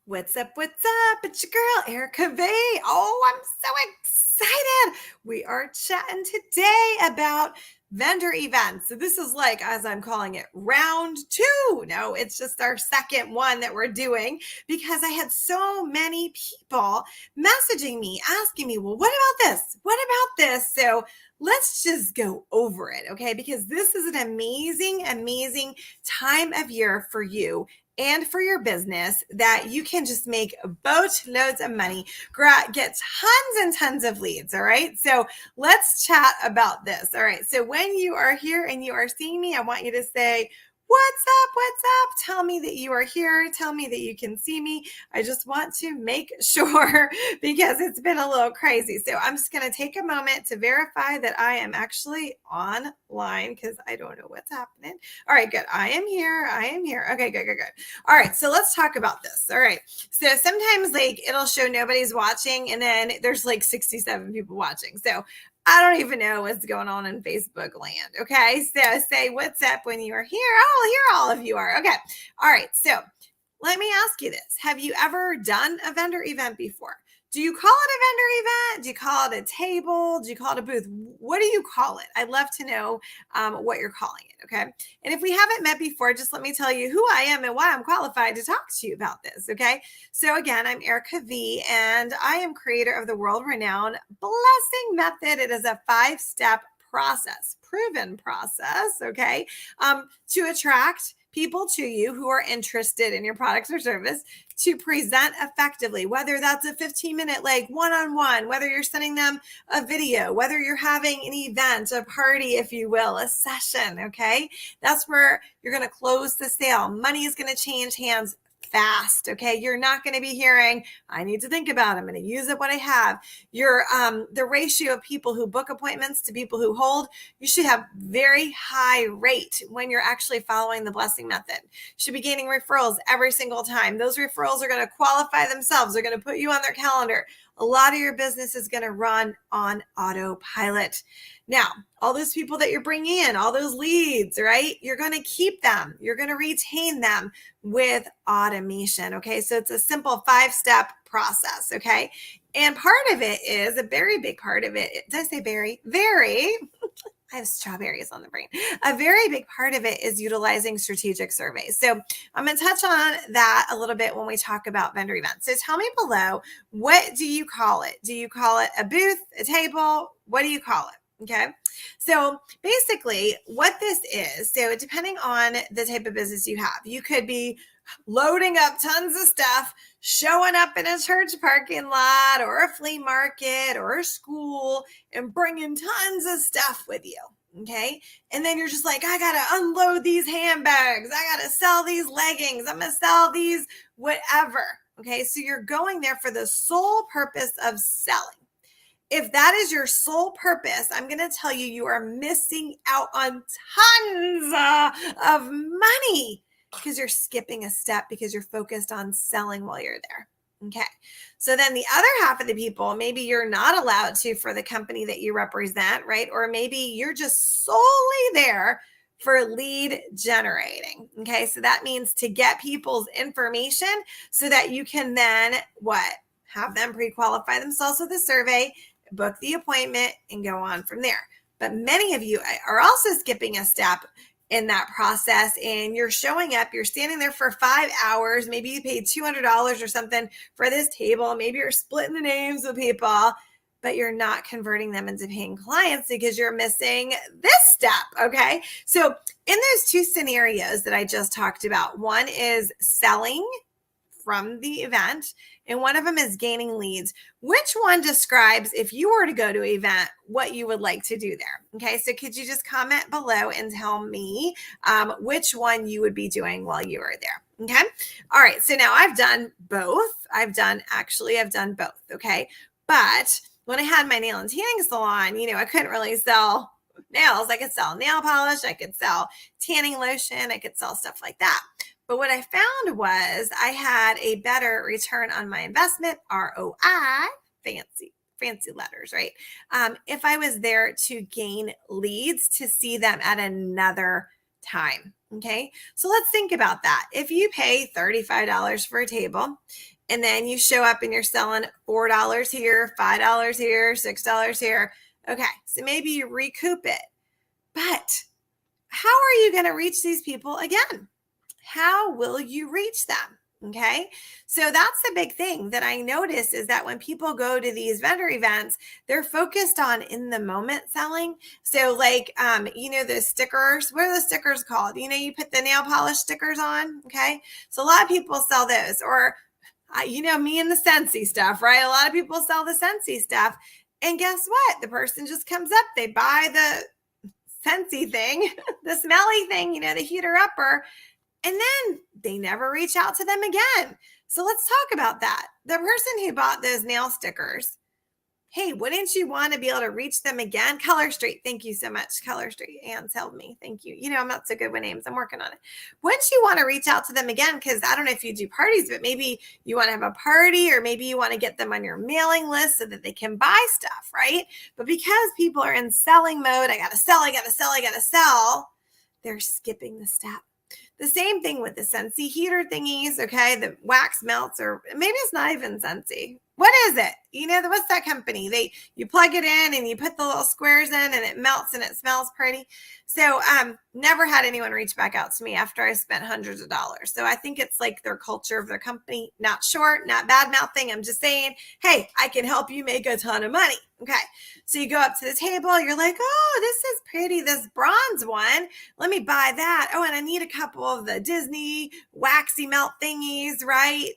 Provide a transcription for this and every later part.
What's up? What's up? It's your girl, Erica V. Oh, I'm so excited. We are chatting today about vendor events. So, this is like, as I'm calling it, round two. No, it's just our second one that we're doing because I had so many people messaging me, asking me, well, what about this? What about this? So, let's just go over it, okay? Because this is an amazing, amazing time of year for you and for your business that you can just make boatloads of money, get tons and tons of leads. All right. So let's chat about this. All right. So when you are here and you are seeing me, I want you to say, what's up? What's up? Tell me that you are here. Tell me that you can see me. I just want to make sure because it's been a little crazy. So I'm just going to take a moment to verify that I am actually online because I don't know what's happening. All right, good. I am here. I am here. Okay, good. All right, so let's talk about this. All right. So sometimes like it'll show nobody's watching and then there's like 67 people watching. So I don't even know what's going on in Facebook land. Okay. So say what's up when you are here. Oh, here all of you are. Okay. All right. So let me ask you this. Have you ever done a vendor event before? Do you call it a vendor event? Do you call it a table? Do you call it a booth? What do you call it? I'd love to know what you're calling it. Okay. And if we haven't met before, just let me tell you who I am and why I'm qualified to talk to you about this. Okay. So again, I'm Erica V, and I am creator of the world-renowned blessing method. It is a 5-step process, proven process. Okay. To attract people to you who are interested in your products or service to present effectively, whether that's a 15-minute like one-on-one, whether you're sending them a video, whether you're having an event, a party, if you will, a session. Okay. That's where you're going to close the sale. Money is going to change hands fast. Okay. You're not going to be hearing, I need to think about it. I'm going to use up what I have. The ratio of people who book appointments to people who hold, you should have very high rate when you're actually following the blessing method. You should be gaining referrals every single time. Those referrals are going to qualify themselves. They're going to put you on their calendar. A lot of your business is going to run on autopilot. Now, all those people that you're bringing in, all those leads, right? You're going to keep them. You're going to retain them with automation. Okay. So it's a simple 5-step process. Okay. And part of it is a very big part of it. Did I say berry? Very. I have strawberries on the brain. A very big part of it is utilizing strategic surveys. So I'm going to touch on that a little bit when we talk about vendor events. So tell me below, what do you call it? Do you call it a booth, a table? What do you call it? Okay. So basically what this is, so depending on the type of business you have, you could be loading up tons of stuff, showing up in a church parking lot or a flea market or a school and bringing tons of stuff with you. Okay. And then you're just like, I got to unload these handbags. I got to sell these leggings. I'm going to sell these, whatever. Okay. So you're going there for the sole purpose of selling. If that is your sole purpose, I'm going to tell you, you are missing out on tons of money because you're skipping a step because you're focused on selling while you're there. Okay. So then the other half of the people, maybe you're not allowed to for the company that you represent, right? Or maybe you're just solely there for lead generating. Okay. So that means to get people's information so that you can then what? Have them pre-qualify themselves with a survey, book the appointment, and go on from there. But many of you are also skipping a step in that process, and you're showing up, you're standing there for 5 hours. Maybe you paid $200 or something for this table. Maybe you're splitting the names with people, but you're not converting them into paying clients because you're missing this step. Okay. So in those two scenarios that I just talked about, one is selling from the event, and one of them is gaining leads. Which one describes, if you were to go to an event, what you would like to do there? Okay, so could you just comment below and tell me which one you would be doing while you were there? Okay, all right, so now I've done both. I've done both, okay? But when I had my nail and tanning salon, I couldn't really sell nails. I could sell nail polish, I could sell tanning lotion, I could sell stuff like that. But what I found was I had a better return on my investment, ROI, fancy letters, right? If I was there to gain leads to see them at another time. Okay. So let's think about that. If you pay $35 for a table And then you show up and you're selling $4 here, $5 here, $6 here. Okay, so maybe you recoup it. But how are you going to reach these people again? How will you reach them? Okay. So that's the big thing that I notice is that when people go to these vendor events, they're focused on in the moment selling. So like, the stickers, what are the stickers called? You put the nail polish stickers on. Okay. So a lot of people sell those, or, me and the Scentsy stuff, right? A lot of people sell the Scentsy stuff. And guess what? The person just comes up, they buy the Scentsy thing, the smelly thing, the heater upper, and then they never reach out to them again. So let's talk about that. The person who bought those nail stickers, hey, wouldn't you want to be able to reach them again? Color Street, thank you so much. Color Street, Anne's helped me. Thank you. I'm not so good with names. I'm working on it. Wouldn't you want to reach out to them again? Because I don't know if you do parties, but maybe you want to have a party, or maybe you want to get them on your mailing list so that they can buy stuff, right? But because people are in selling mode, I got to sell, they're skipping the step. The same thing with the Scentsy heater thingies, okay? The wax melts, or maybe it's not even Scentsy. What is it? What's that company? You plug it in and you put the little squares in and it melts and it smells pretty. So never had anyone reach back out to me after I spent hundreds of dollars. So I think it's like their culture of their company. Not short, not bad mouthing. I'm just saying, hey, I can help you make a ton of money. Okay. So you go up to the table, you're like, oh, this is pretty, this bronze one. Let me buy that. Oh, and I need a couple of the Disney waxy melt thingies, right?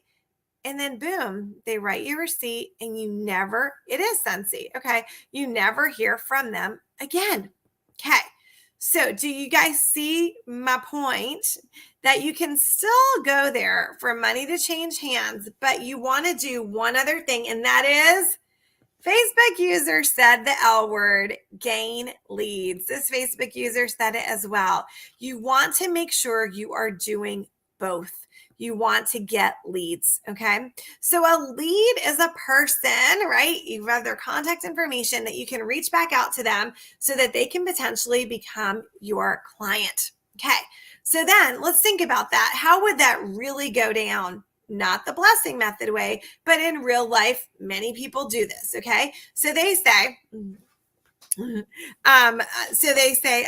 And then boom, they write you a receipt and it is Scentsy, okay? You never hear from them again. Okay. So do you guys see my point that you can still go there for money to change hands, but you want to do one other thing, and that is Facebook user said the L word, gain leads. This Facebook user said it as well. You want to make sure you are doing both. You want to get leads, okay? So a lead is a person, right? You have their contact information that you can reach back out to them so that they can potentially become your client, okay? So then let's think about that. How would that really go down? Not the blessing method way, but in real life, many people do this, okay? So they say,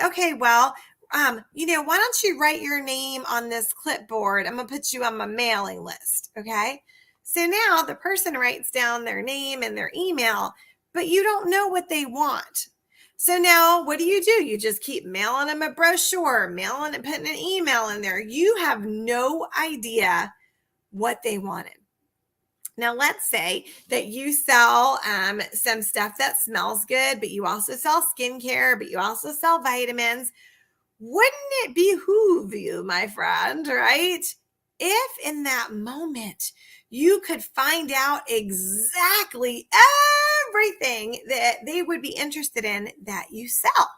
okay, well, why don't you write your name on this clipboard? I'm going to put you on my mailing list. Okay. So now the person writes down their name and their email, but you don't know what they want. So now what do? You just keep mailing them a brochure, mailing and putting an email in there. You have no idea what they wanted. Now, let's say that you sell some stuff that smells good, but you also sell skincare, but you also sell vitamins. Wouldn't it behoove you, my friend, right? If in that moment you could find out exactly everything that they would be interested in that you sell.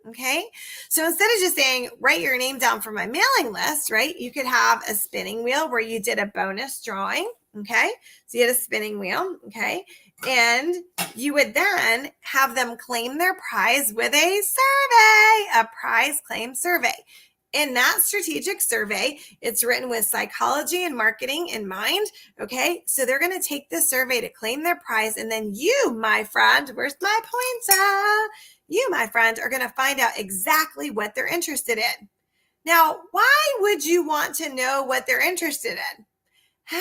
Okay. So instead of just saying, write your name down for my mailing list, right? You could have a spinning wheel where you did a bonus drawing. Okay. So you had a spinning wheel. Okay. And you would then have them claim their prize with a survey, a prize claim survey. In that strategic survey, it's written with psychology and marketing in mind. Okay. So they're going to take this survey to claim their prize. And then you, my friend, where's my pointer? You, my friend, are going to find out exactly what they're interested in. Now, why would you want to know what they're interested in? How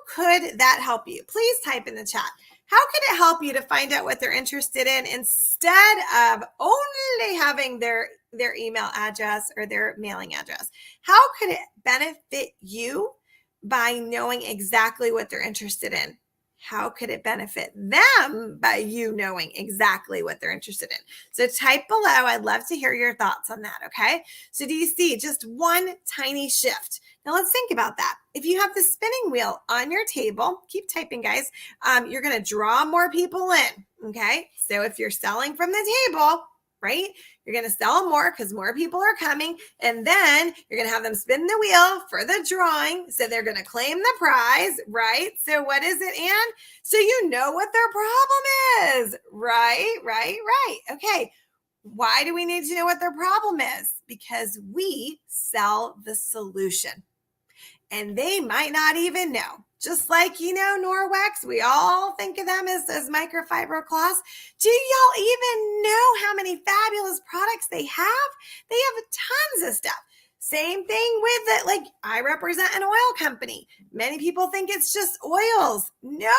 could that help you? Please type in the chat. How could it help you to find out what they're interested in instead of only having their email address or their mailing address? How could it benefit you by knowing exactly what they're interested in? How could it benefit them by you knowing exactly what they're interested in? So type below. I'd love to hear your thoughts on that, okay? So do you see just one tiny shift? Now let's think about that. If you have the spinning wheel on your table, keep typing, guys, you're going to draw more people in, okay? So if you're selling from the table, right, you're going to sell more because more people are coming. And then you're going to have them spin the wheel for the drawing. So they're going to claim the prize, right? So what is it, Anne? So you know what their problem is, right? Okay. Why do we need to know what their problem is? Because we sell the solution. and they might not even know. Just like, Norwex, we all think of them as microfiber cloths. Do y'all even know how many fabulous products they have? They have tons of stuff. Same thing with it. Like, I represent an oil company. Many people think it's just oils. No,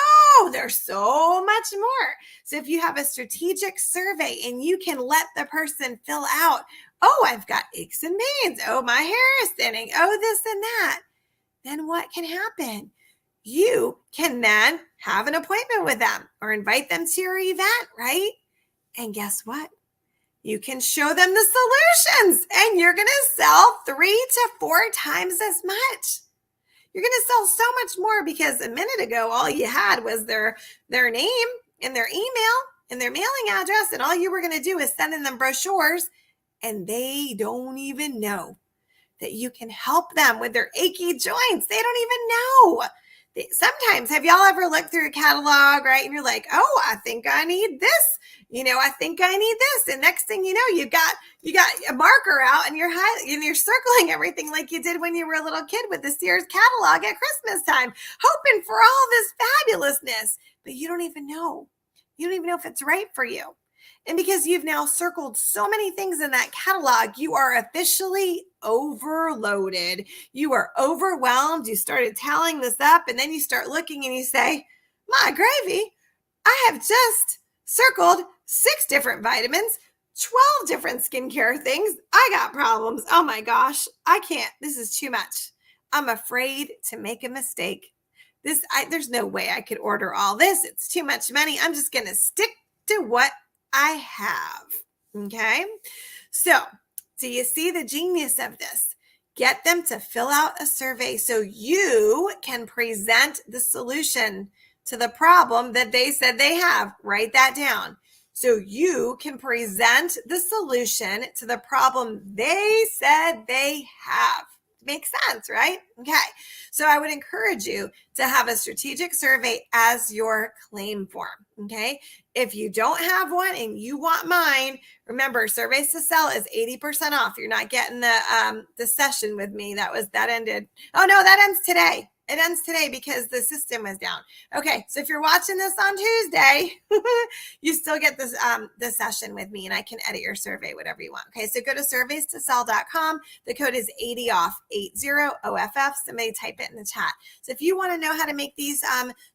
there's so much more. So if you have a strategic survey and you can let the person fill out, oh, I've got aches and pains. Oh, my hair is thinning. Oh, this and that. Then what can happen? You can then have an appointment with them or invite them to your event, right? And guess what? You can show them the solutions and you're going to sell 3 to 4 times as much. You're going to sell so much more because a minute ago, all you had was their name and their email and their mailing address. And all you were going to do is send them brochures, and they don't even know that you can help them with their achy joints. They don't even know. Sometimes, have y'all ever looked through a catalog, right? And you're like, oh, I think I need this. I think I need this. And next thing you know, you got a marker out and you're circling everything like you did when you were a little kid with the Sears catalog at Christmas time, hoping for all this fabulousness. But you don't even know. You don't even know if it's right for you. And because you've now circled so many things in that catalog, you are officially overloaded. You are overwhelmed. You started tallying this up, and then you start looking and you say, my gravy, I have just circled 6 different vitamins, 12 different skincare things. I got problems. Oh my gosh, I can't. This is too much. I'm afraid to make a mistake. There's no way I could order all this. It's too much money. I'm just going to stick to what I have. Okay. So do you see the genius of this? Get them to fill out a survey so you can present the solution to the problem that they said they have. Write that down. So you can present the solution to the problem they said they have. Makes sense, right? Okay. So I would encourage you to have a strategic survey as your claim form. Okay. If you don't have one and you want mine, remember, surveys to sell is 80% off. You're not getting the session with me. That ended. Oh no, that ends today. It ends today because the system was down. Okay, so if you're watching this on Tuesday, you still get this session with me, and I can edit your survey, whatever you want. Okay, so go to surveystosell.com. The code is 80 off, 80 OFF. Somebody type it in the chat. So if you want to know how to make these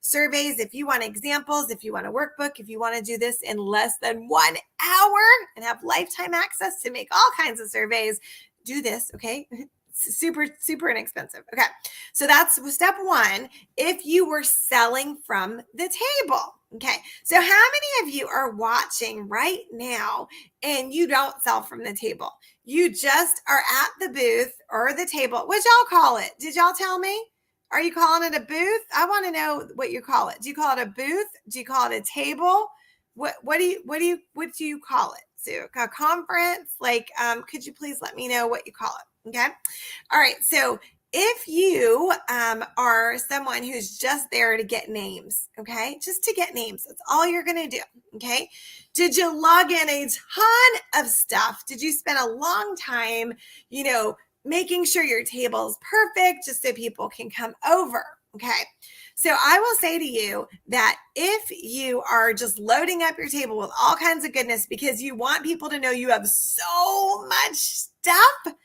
surveys, if you want examples, if you want a workbook, if you want to do this in less than 1 hour and have lifetime access to make all kinds of surveys, do this, okay? Super, super inexpensive. Okay. So that's step 1. If you were selling from the table. Okay. So how many of you are watching right now and you don't sell from the table? You just are at the booth or the table. What y'all call it? Did y'all tell me? Are you calling it a booth? I want to know what you call it. Do you call it a booth? Do you call it a table? What do you call it? So a conference? Could you please let me know what you call it? Okay. All right. So if you are someone who's just there to get names, okay, just to get names, that's all you're going to do. Okay. Did you log in a ton of stuff? Did you spend a long time, making sure your table is perfect just so people can come over? Okay. So I will say to you that if you are just loading up your table with all kinds of goodness because you want people to know you have so much stuff,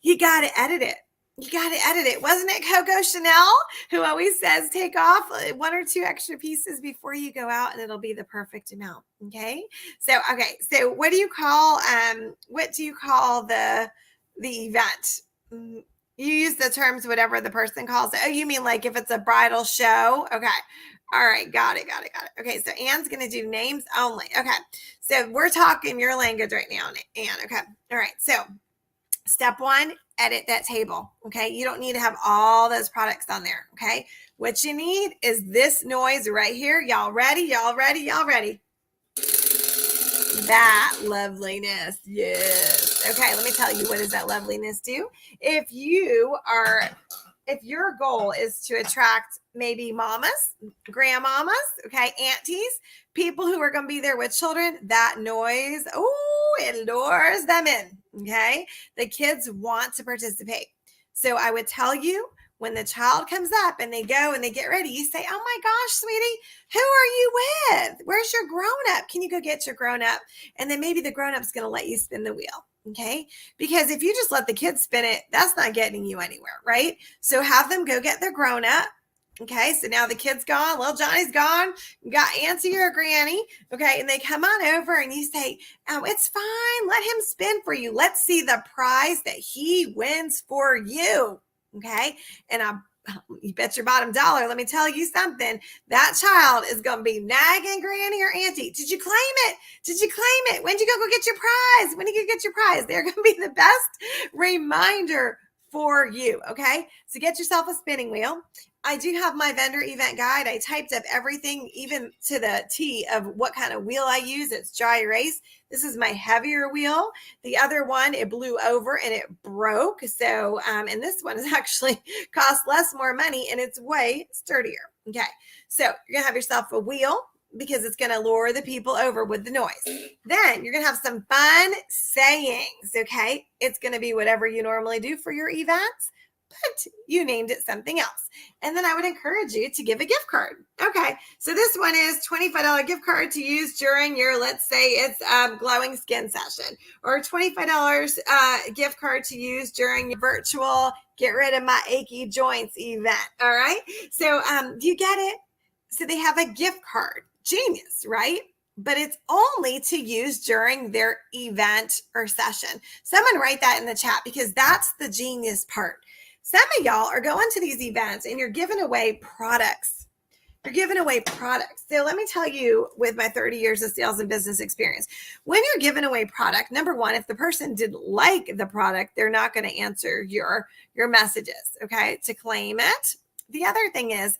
you got to edit it. You got to edit it. Wasn't it Coco Chanel who always says take off 1 or 2 extra pieces before you go out and it'll be the perfect amount? Okay. So what do you call the event? You use the terms whatever the person calls it. Oh, you mean like if it's a bridal show? Okay. All right. Got it. Okay. So Anne's going to do names only. Okay. So we're talking your language right now, Anne. Okay. All right. So step 1, edit that table. Okay. You don't need to have all those products on there. Okay. What you need is this noise right here. Y'all ready? That loveliness. Yes. Okay. Let me tell you, what does that loveliness do? If your goal is to attract maybe mamas, grandmamas, okay, aunties, people who are going to be there with children, that noise, it lures them in, okay? The kids want to participate. So I would tell you, when the child comes up and they go and they get ready, you say, oh my gosh, sweetie, who are you with? Where's your grown up? Can you go get your grown up? And then maybe the grown up's going to let you spin the wheel. Okay. Because if you just let the kids spin it, that's not getting you anywhere. Right. So have them go get their grown up. Okay, so now the kid's gone, little Johnny's gone, you got Auntie or Granny, okay, and they come on over and you say, oh, it's fine, let him spin for you. Let's see the prize that he wins for you, okay? And you bet your bottom dollar, let me tell you something, that child is going to be nagging Granny or Auntie. Did you claim it? Did you claim it? When did you go get your prize? When did you get your prize? They're going to be the best reminder for you, okay? So get yourself a spinning wheel. I do have my vendor event guide. I typed up everything, even to the T of what kind of wheel I use. It's dry erase. This is my heavier wheel. The other one, it blew over and it broke. So, and this one is actually cost more money and it's way sturdier. Okay. So you're going to have yourself a wheel because it's going to lure the people over with the noise. Then you're going to have some fun sayings. Okay. It's going to be whatever you normally do for your events, but you named it something else. And then I would encourage you to give a gift card. Okay, so this one is $25 gift card to use during your, let's say it's glowing skin session, or $25 gift card to use during your virtual get rid of my achy joints event. All right, so do you get it? So they have a gift card. Genius, right? But it's only to use during their event or session. Someone write that in the chat because that's the genius part. Some of y'all are going to these events and you're giving away products. You're giving away products. So let me tell you, with my 30 years of sales and business experience, when you're giving away product, number one, if the person didn't like the product, they're not going to answer your messages, okay, to claim it. The other thing is,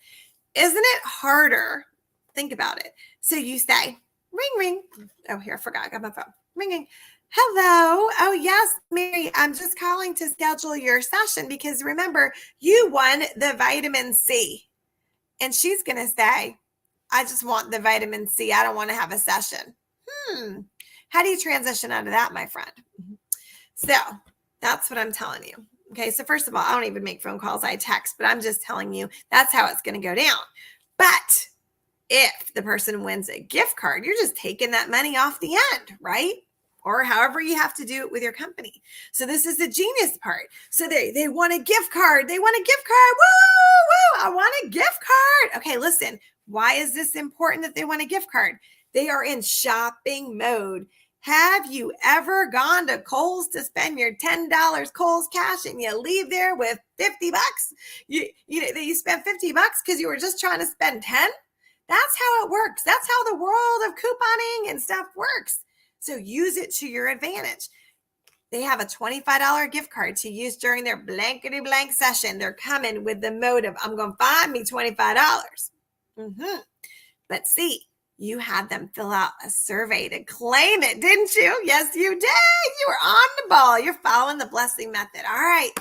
isn't it harder? Think about it. So you say, ring, ring. Oh, here, I forgot. I got my phone. Ringing. Hello. Oh, yes, Mary. I'm just calling to schedule your session because remember, you won the vitamin C. And she's going to say, I just want the vitamin C. I don't want to have a session. How do you transition out of that, my friend? So that's what I'm telling you. Okay. So first of all, I don't even make phone calls. I text, but I'm just telling you that's how it's going to go down. But if the person wins a gift card, you're just taking that money off the end, right? Or however you have to do it with your company. So this is the genius part. So they want a gift card. They want a gift card. Woo, woo, I want a gift card. Okay, listen, why is this important that they want a gift card? They are in shopping mode. Have you ever gone to Kohl's to spend your $10 Kohl's cash and you leave there with $50? You spent $50 because you were just trying to spend 10? That's how it works. That's how the world of couponing and stuff works. So use it to your advantage. They have a $25 gift card to use during their blankety blank session. They're coming with the motive, I'm going to find me $25. But see, you had them fill out a survey to claim it, didn't you? Yes, you did. You were on the ball. You're following the blessing method. All right.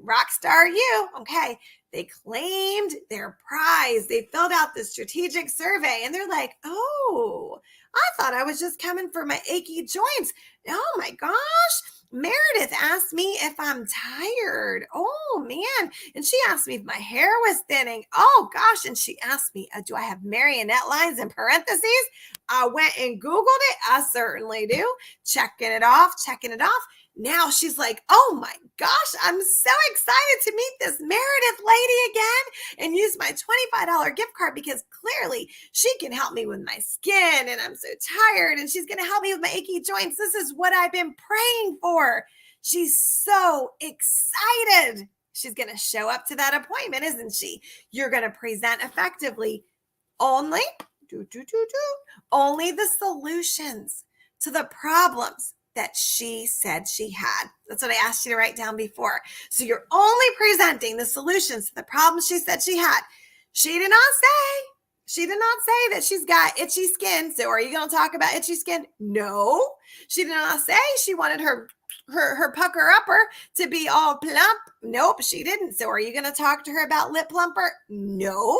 Rock star you. Okay. They claimed their prize. They filled out the strategic survey and they're like, oh, I thought I was just coming for my achy joints. Oh my gosh. Meredith asked me if I'm tired. Oh man. And she asked me if my hair was thinning. Oh gosh. And she asked me, do I have marionette lines in parentheses? I went and Googled it. I certainly do. Checking it off. Now she's like, oh my gosh, I'm so excited to meet this Meredith lady again and use my $25 gift card because clearly she can help me with my skin and I'm so tired and she's going to help me with my achy joints. This is what I've been praying for. She's so excited. She's going to show up to that appointment, isn't she? You're going to present effectively only the solutions to the problems that she said she had. That's what I asked you to write down before. So you're only presenting the solutions to the problems she said she had. She did not say that she's got itchy skin. So are you going to talk about itchy skin? No. She did not say she wanted her pucker upper to be all plump. Nope, she didn't. So are you going to talk to her about lip plumper? No.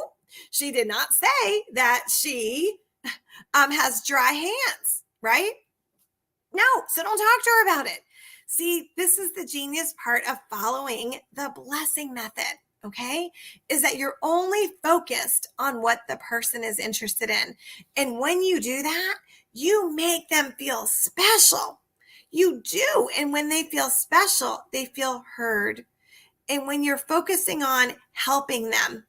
She did not say that she has dry hands, right? No, so don't talk to her about it. See, this is the genius part of following the blessing method. okay, is that you're only focused on what the person is interested in. And when you do that, you make them feel special. You do. And when they feel special, they feel heard. And when you're focusing on helping them,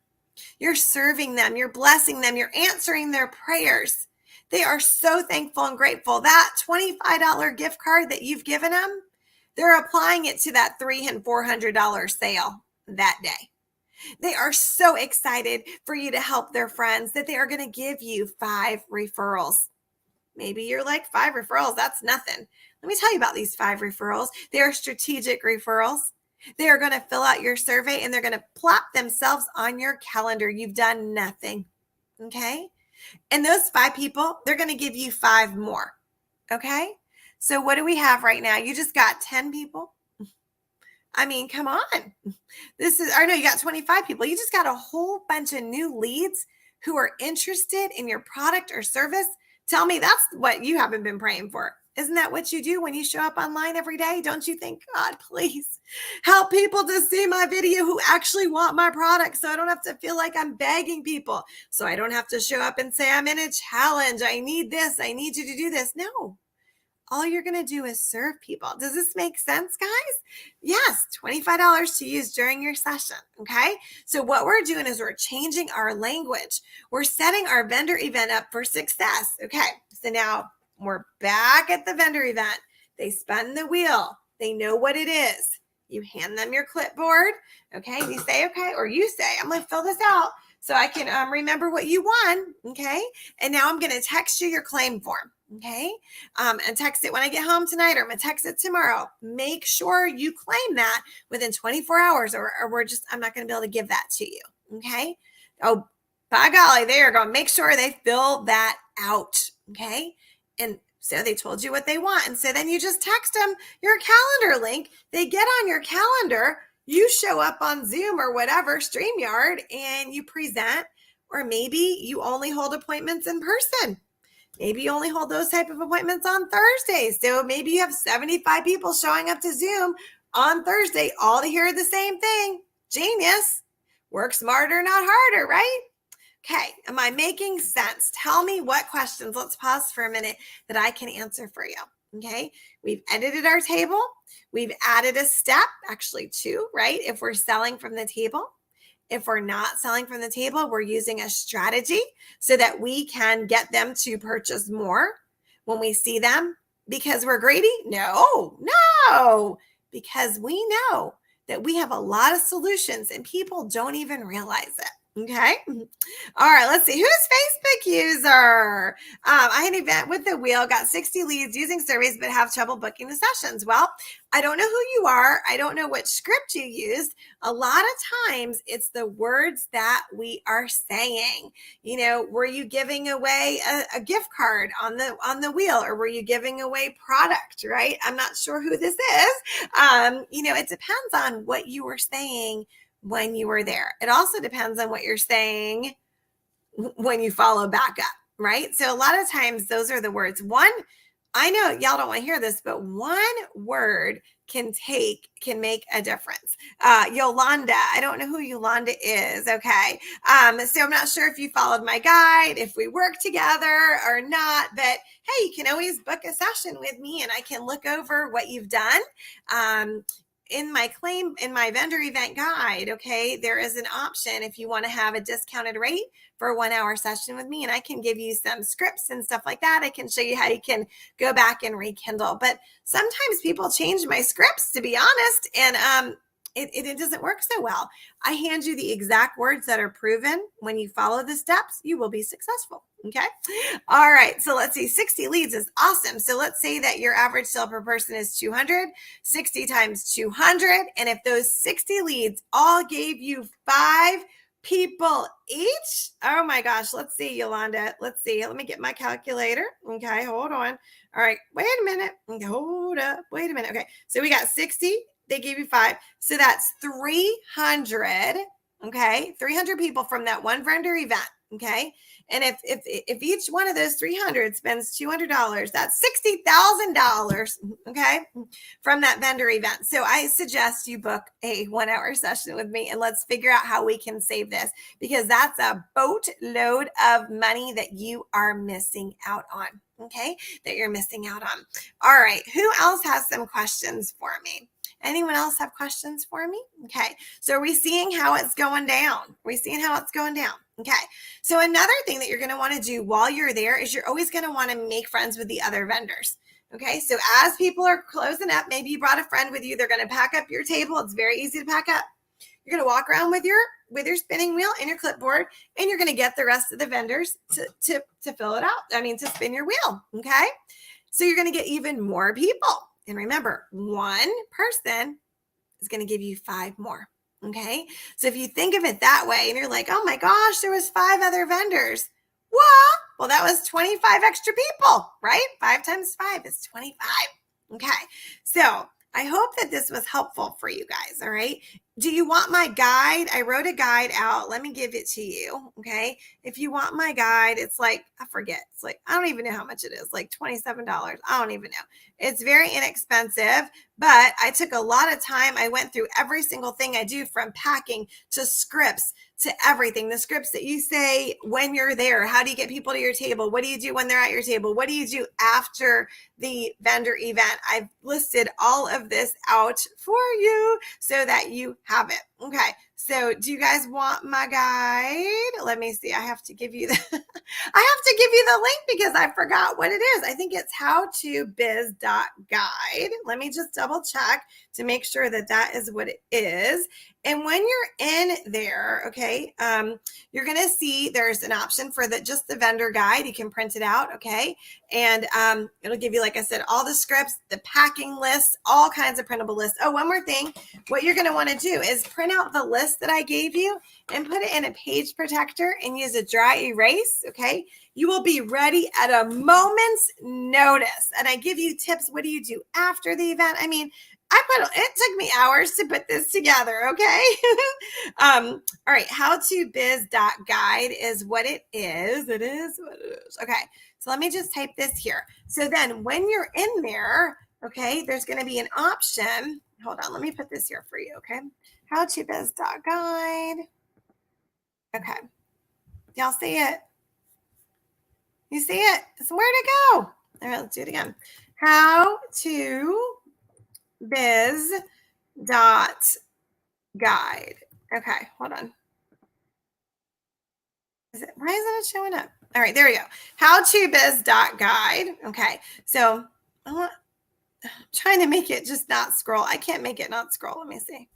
you're serving them, you're blessing them, you're answering their prayers. They are so thankful and grateful. That $25 gift card that you've given them, they're applying it to that $300 and $400 sale that day. They are so excited for you to help their friends that they are going to give you 5 referrals. Maybe you're like, 5 referrals, that's nothing. Let me tell you about these 5 referrals. They are strategic referrals. They are going to fill out your survey and they're going to plop themselves on your calendar. You've done nothing. Okay. And those 5 people, they're going to give you 5 more. Okay. So what do we have right now? You just got 10 people. I mean, come on. You got 25 people. You just got a whole bunch of new leads who are interested in your product or service. Tell me that's what you haven't been praying for. Isn't that what you do when you show up online every day? Don't you think, God, please help people to see my video who actually want my product so I don't have to feel like I'm begging people. So I don't have to show up and say, I'm in a challenge. I need this. I need you to do this. No. All you're going to do is serve people. Does this make sense, guys? Yes, $25 to use during your session, okay? So what we're doing is we're changing our language. We're setting our vendor event up for success, okay? So now we're back at the vendor event. They spun the wheel. They know what it is. You hand them your clipboard, okay? You say, okay, or you say, I'm going to fill this out so I can remember what you won, okay? And now I'm going to text you your claim form. Okay. And text it when I get home tonight, or I'm going to text it tomorrow. Make sure you claim that within 24 hours or I'm not going to be able to give that to you. Okay. Oh, by golly, they are going to make sure they fill that out. Okay. And so they told you what they want. And so then you just text them your calendar link. They get on your calendar. You show up on Zoom or whatever, StreamYard, and you present, or maybe you only hold appointments in person. Maybe you only hold those type of appointments on Thursdays. So maybe you have 75 people showing up to Zoom on Thursday, all to hear the same thing. Genius. Work smarter, not harder, right? Okay. Am I making sense? Tell me what questions, let's pause for a minute, that I can answer for you. Okay. We've edited our table. We've added a step, actually 2, right? If we're selling from the table. If we're not selling from the table, we're using a strategy so that we can get them to purchase more when we see them. Because we're greedy? No, because we know that we have a lot of solutions and people don't even realize it. Okay. All right. Let's see. Who's Facebook user? I had an event with the wheel, got 60 leads using surveys, but have trouble booking the sessions. Well, I don't know who you are. I don't know what script you used. A lot of times it's the words that we are saying. Were you giving away a gift card on the wheel, or were you giving away product, right? I'm not sure who this is. It depends on what you were saying when you were there. It also depends on what you're saying when you follow back up, right? So a lot of times those are the words. I know y'all don't want to hear this, but one word can make a difference. Yolanda, I don't know who Yolanda is. Okay. So I'm not sure if you followed my guide, if we work together or not, but hey, you can always book a session with me and I can look over what you've done. In my vendor event guide, okay, there is an option if you want to have a discounted rate for a 1-hour session with me, and I can give you some scripts and stuff like that. I can show you how you can go back and rekindle. But sometimes people change my scripts, to be honest, and it doesn't work so well. I hand you the exact words that are proven. When you follow the steps, you will be successful. Okay. All right. So let's see. 60 leads is awesome. So let's say that your average sale per person is 200, 60 times 200. And if those 60 leads all gave you 5 people each, oh my gosh. Let's see, Yolanda. Let's see. Let me get my calculator. Okay. Hold on. All right. Wait a minute. Okay, hold up. Wait a minute. Okay. So we got 60. They gave you 5. So that's 300. Okay. 300 people from that one vendor event. Okay. And if each one of those 300 spends $200, that's $60,000. Okay. From that vendor event. So I suggest you book a 1 hour session with me and let's figure out how we can save this, because that's a boatload of money that you are missing out on. Okay. That you're missing out on. All right. Who else has some questions for me? Anyone else have questions for me? Okay. So are we seeing how it's going down? Are we seeing how it's going down? Okay. So another thing that you're going to want to do while you're there is you're always going to want to make friends with the other vendors. Okay. So as people are closing up, maybe you brought a friend with you. They're going to pack up your table. It's very easy to pack up. You're going to walk around with your spinning wheel and your clipboard, and you're going to get the rest of the vendors to fill it out. I mean, to spin your wheel. Okay. So you're going to get even more people. And remember, one person is going to give you 5 more. Okay. So if you think of it that way and you're like, oh my gosh, there was 5 other vendors. Well, that was 25 extra people, right? 5 times 5 is 25. Okay. So I hope that this was helpful for you guys. All right. Do you want my guide? I wrote a guide out. Let me give it to you. Okay. If you want my guide, it's like, I forget. It's like, I don't even know how much it is, like $27. I don't even know. It's very inexpensive, but I took a lot of time. I went through every single thing I do, from packing to scripts to everything. The scripts that you say when you're there. How do you get people to your table? What do you do when they're at your table? What do you do after the vendor event? I've listed all of this out for you so that you have it. Okay. So do you guys want my guide? Let me see. I have to give you the link because I forgot what it is. I think it's howtobiz.guide. Let me just double check to make sure that that is what it is. And when you're in there, okay, you're going to see there's an option for just the vendor guide. You can print it out, okay? And it'll give you, like I said, all the scripts, the packing lists, all kinds of printable lists. Oh, one more thing. What you're going to want to do is print out the list that I gave you and put it in a page protector and use a dry erase, okay? You will be ready at a moment's notice. And I give you tips. What do you do after the event? I mean, it took me hours to put this together, okay? All right, howtobiz.guide is what it is. It is what it is. Okay, so let me just type this here. So then when you're in there, okay, there's going to be an option. Hold on, let me put this here for you, okay? Howtobiz.guide. Okay, y'all see it? You see it? So where'd it go? All right, let's do it again. Howtobiz.guide. Okay, hold on. Why isn't it showing up? All right, there we go. Howtobiz.guide. Okay, so I'm trying to make it just not scroll. I can't make it not scroll. Let me see.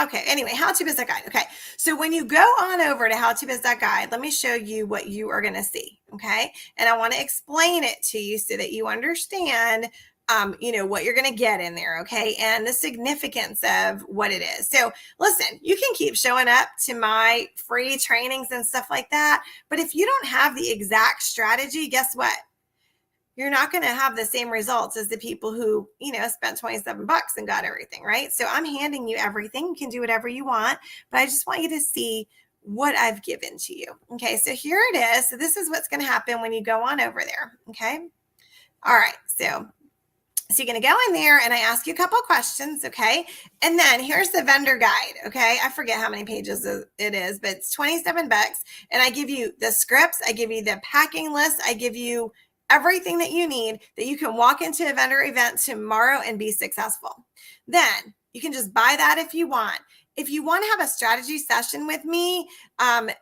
Okay, anyway, howtobiz.guide. Okay, so when you go on over to howtobiz.guide, let me show you what you are going to see, okay? And I want to explain it to you so that you understand, what you're going to get in there, okay? And the significance of what it is. So listen, you can keep showing up to my free trainings and stuff like that, but if you don't have the exact strategy, guess what? You're not going to have the same results as the people who, spent $27 and got everything, right? So I'm handing you everything. You can do whatever you want, but I just want you to see what I've given to you. Okay, so here it is. So this is what's going to happen when you go on over there. Okay. All right. So you're going to go in there and I ask you a couple of questions. Okay. And then here's the vendor guide. Okay. I forget how many pages it is, but it's $27. And I give you the scripts. I give you the packing list. I give you everything that you need that you can walk into a vendor event tomorrow and be successful. Then you can just buy that if you want. If you want to have a strategy session with me,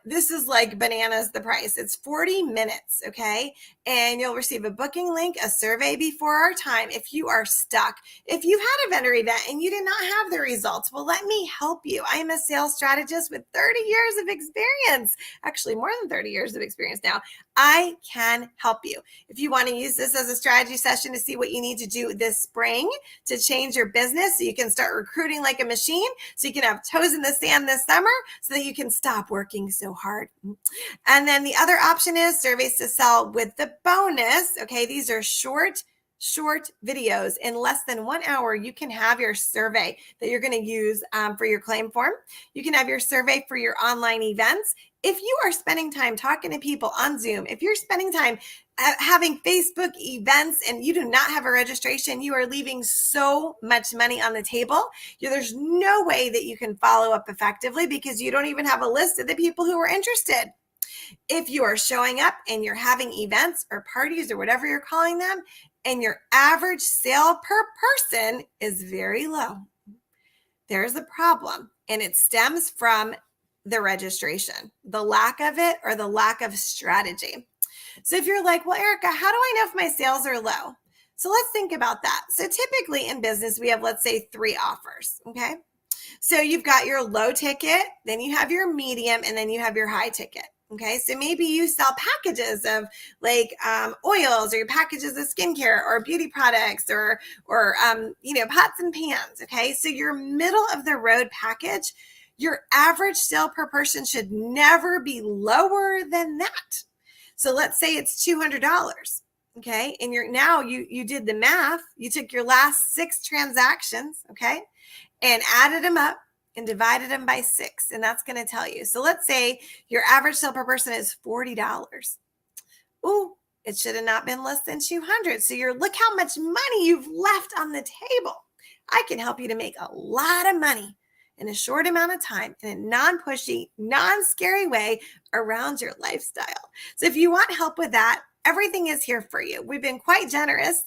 this is like bananas the price. It's 40 minutes, okay? And you'll receive a booking link, a survey before our time if you are stuck. If you've had a vendor event and you did not have the results, well, let me help you. I am a sales strategist with 30 years of experience, actually more than 30 years of experience now. I can help you. If you want to use this as a strategy session to see what you need to do this spring to change your business so you can start recruiting like a machine, so you can have toes in the sand this summer so that you can stop working so hard. And then the other option is surveys to sell with the bonus. Okay, these are short short videos in less than 1 hour. You can have your survey that you're going to use for your claim form. You can have your survey for your online events. If you are spending time talking to people on Zoom, if you're spending time having Facebook events and you do not have a registration, you are leaving so much money on the table. There's no way that you can follow up effectively because you don't even have a list of the people who are interested. If you are showing up and you're having events or parties or whatever you're calling them, and your average sale per person is very low, there's a problem. And it stems from the registration, the lack of it, or the lack of strategy. So if you're like, well, Erica, how do I know if my sales are low? So let's think about that. So typically in business, we have, let's say, 3 offers. Okay. So you've got your low ticket, then you have your medium, and then you have your high ticket. Okay, so maybe you sell packages of like oils, or your packages of skincare or beauty products, or pots and pans. Okay, so your middle of the road package, your average sale per person should never be lower than that. So let's say it's $200. Okay, and you did the math. You took your last 6 transactions. Okay, and added them up and divided them by 6. And that's going to tell you. So let's say your average sale per person is $40. Ooh, it should have not been less than 200. So look how much money you've left on the table. I can help you to make a lot of money in a short amount of time in a non-pushy, non-scary way around your lifestyle. So if you want help with that, everything is here for you. We've been quite generous,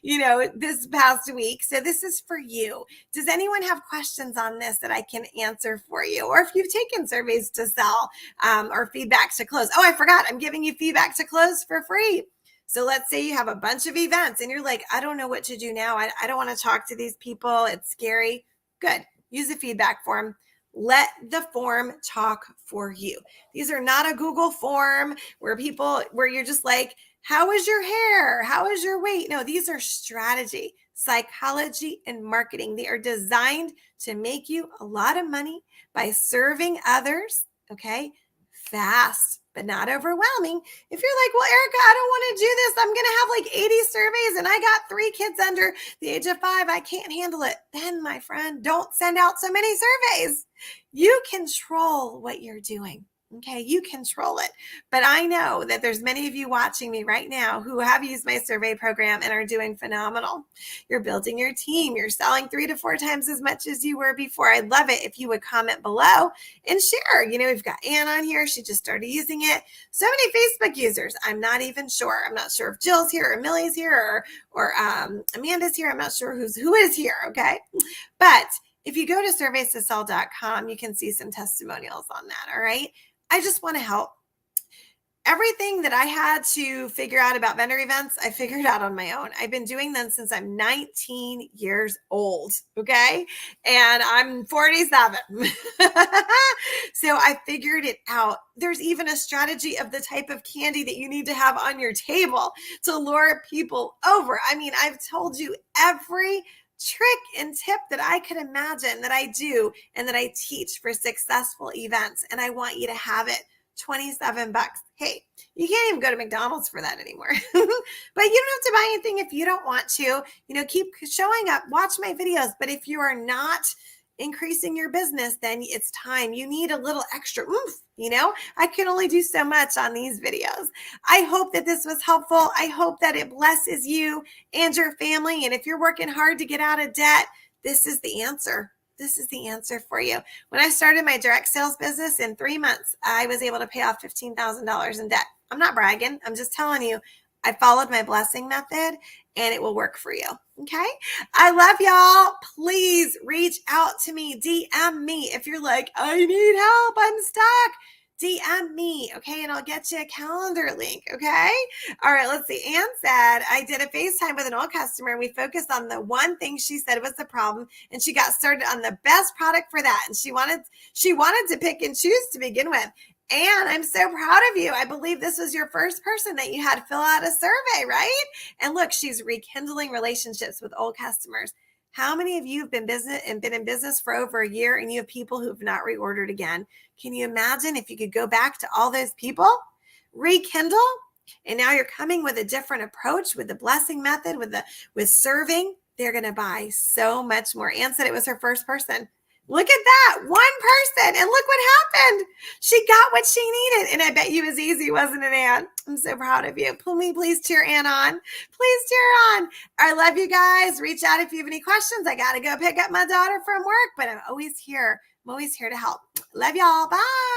this past week. So this is for you. Does anyone have questions on this that I can answer for you? Or if you've taken surveys to sell or feedback to close. Oh, I forgot. I'm giving you feedback to close for free. So let's say you have a bunch of events and you're like, I don't know what to do now. I don't want to talk to these people. It's scary. Good. Use a feedback form. Let the form talk for you. These are not a Google form where you're just like, how is your hair? How is your weight? No, these are strategy, psychology, and marketing. They are designed to make you a lot of money by serving others, okay, fast, but not overwhelming. If you're like, well, Erica, I don't want to do this. I'm going to have like 80 surveys and I got 3 kids under the age of 5. I can't handle it. Then, my friend, don't send out so many surveys. You control what you're doing. Okay, you control it. But I know that there's many of you watching me right now who have used my survey program and are doing phenomenal. You're building your team. You're selling 3 to 4 times as much as you were before. I'd love it if you would comment below and share. We've got Ann on here. She just started using it. So many Facebook users. I'm not even sure. I'm not sure if Jill's here or Millie's here or Amanda's here. I'm not sure who is here. Okay, but if you go to surveys2sell.com, you can see some testimonials on that. All right. I just want to help. Everything that I had to figure out about vendor events, I figured out on my own. I've been doing them since I'm 19 years old. Okay. And I'm 47. So I figured it out. There's even a strategy of the type of candy that you need to have on your table to lure people over. I mean, I've told you every trick and tip that I could imagine that I do and that I teach for successful events. And I want you to have it. $27. Hey, you can't even go to McDonald's for that anymore. But you don't have to buy anything if you don't want to. Keep showing up, watch my videos. But if you are not increasing your business, then it's time. You need a little extra oomph. I can only do so much on these videos. I hope that this was helpful. I hope that it blesses you and your family. And if you're working hard to get out of debt, this is the answer. This is the answer for you. When I started my direct sales business in 3 months, I was able to pay off $15,000 in debt. I'm not bragging. I'm just telling you, I followed my blessing method and it will work for you. Okay. I love y'all. Please reach out to me. DM me. If you're like, I need help, I'm stuck. DM me, okay? And I'll get you a calendar link, okay? All right, let's see. Ann said, I did a FaceTime with an old customer and we focused on the one thing she said was the problem and she got started on the best product for that. And she wanted to pick and choose to begin with. And I'm so proud of you. I believe this was your first person that you had fill out a survey, right? And look, she's rekindling relationships with old customers. How many of you have been in business for over a year and you have people who have not reordered again? Can you imagine if you could go back to all those people? Rekindle? And now you're coming with a different approach with the blessing method, with serving. They're going to buy so much more. Anne said it was her first person. Look at that, one person, and look what happened. She got what she needed, and I bet you it was easy, wasn't it, Anne? I'm so proud of you. Please cheer Anne on. Please cheer on. I love you guys. Reach out if you have any questions. I got to go pick up my daughter from work, but I'm always here. I'm always here to help. Love y'all. Bye.